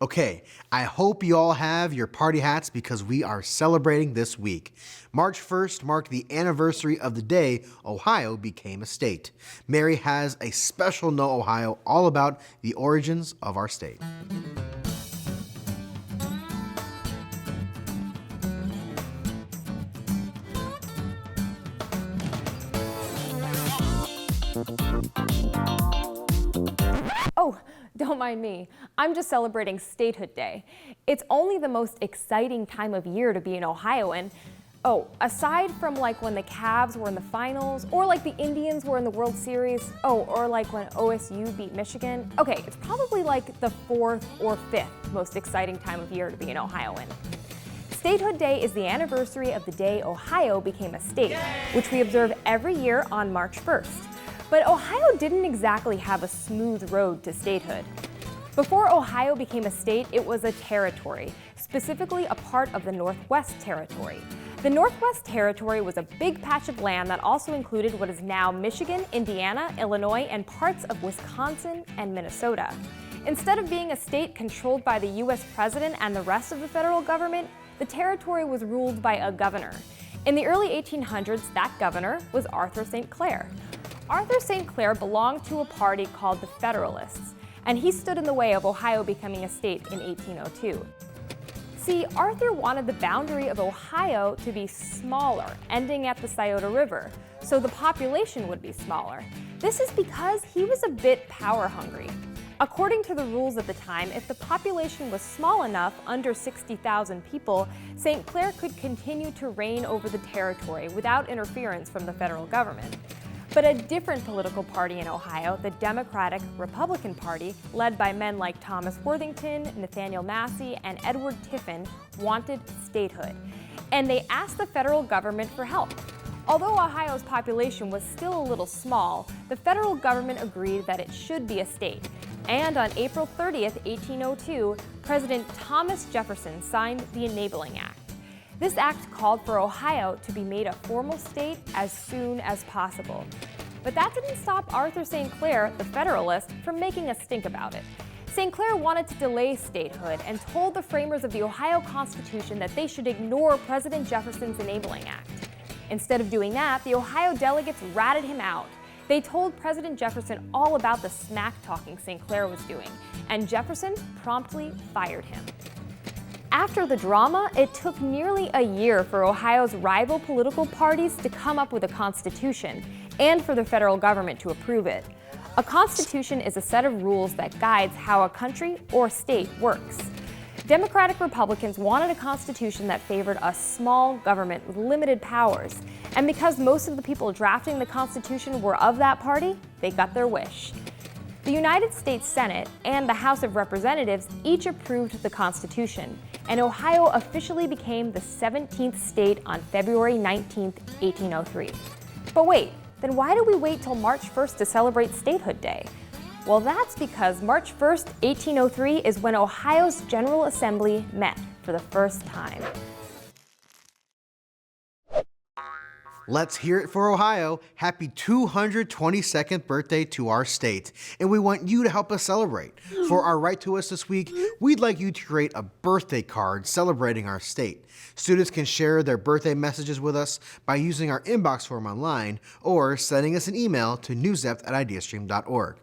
Okay, I hope you all have your party hats because we are celebrating this week. March 1st marked the anniversary of the day Ohio became a state. Mary has a special Know Ohio all about the origins of our state. Oh, don't mind me. I'm just celebrating Statehood Day. It's only the most exciting time of year to be an Ohioan. Oh, aside from like when the Cavs were in the finals, or like the Indians were in the World Series, or like when OSU beat Michigan. Okay, it's probably like the fourth or fifth most exciting time of year to be an Ohioan. Statehood Day is the anniversary of the day Ohio became a state, which we observe every year on March 1st. But Ohio didn't exactly have a smooth road to statehood. Before Ohio became a state, it was a territory, specifically a part of the Northwest Territory. The Northwest Territory was a big patch of land that also included what is now Michigan, Indiana, Illinois, and parts of Wisconsin and Minnesota. Instead of being a state controlled by the U.S. president and the rest of the federal government, the territory was ruled by a governor. In the early 1800s, that governor was Arthur St. Clair. Arthur St. Clair belonged to a party called the Federalists, and he stood in the way of Ohio becoming a state in 1802. See, Arthur wanted the boundary of Ohio to be smaller, ending at the Scioto River, so the population would be smaller. This is because he was a bit power hungry. According to the rules at the time, if the population was small enough, under 60,000 people, St. Clair could continue to reign over the territory without interference from the federal government. But a different political party in Ohio, the Democratic-Republican Party, led by men like Thomas Worthington, Nathaniel Massey, and Edward Tiffin, wanted statehood. And they asked the federal government for help. Although Ohio's population was still a little small, the federal government agreed that it should be a state. And on April 30th, 1802, President Thomas Jefferson signed the Enabling Act. This act called for Ohio to be made a formal state as soon as possible. But that didn't stop Arthur St. Clair, the Federalist, from making a stink about it. St. Clair wanted to delay statehood and told the framers of the Ohio Constitution that they should ignore President Jefferson's Enabling Act. Instead of doing that, the Ohio delegates ratted him out. They told President Jefferson all about the smack-talking St. Clair was doing, and Jefferson promptly fired him. After the drama, it took nearly a year for Ohio's rival political parties to come up with a constitution and for the federal government to approve it. A constitution is a set of rules that guides how a country or state works. Democratic Republicans wanted a constitution that favored a small government with limited powers, and because most of the people drafting the Constitution were of that party, they got their wish. The United States Senate and the House of Representatives each approved the Constitution, and Ohio officially became the 17th state on February 19, 1803. But wait, then why do we wait till March 1st to celebrate Statehood Day? Well, that's because March 1st, 1803 is when Ohio's General Assembly met for the first time. Let's hear it for Ohio. Happy 222nd birthday to our state. And we want you to help us celebrate. For our Write to Us this week, we'd like you to create a birthday card celebrating our state. Students can share their birthday messages with us by using our inbox form online or sending us an email to newsdepth@ideastream.org.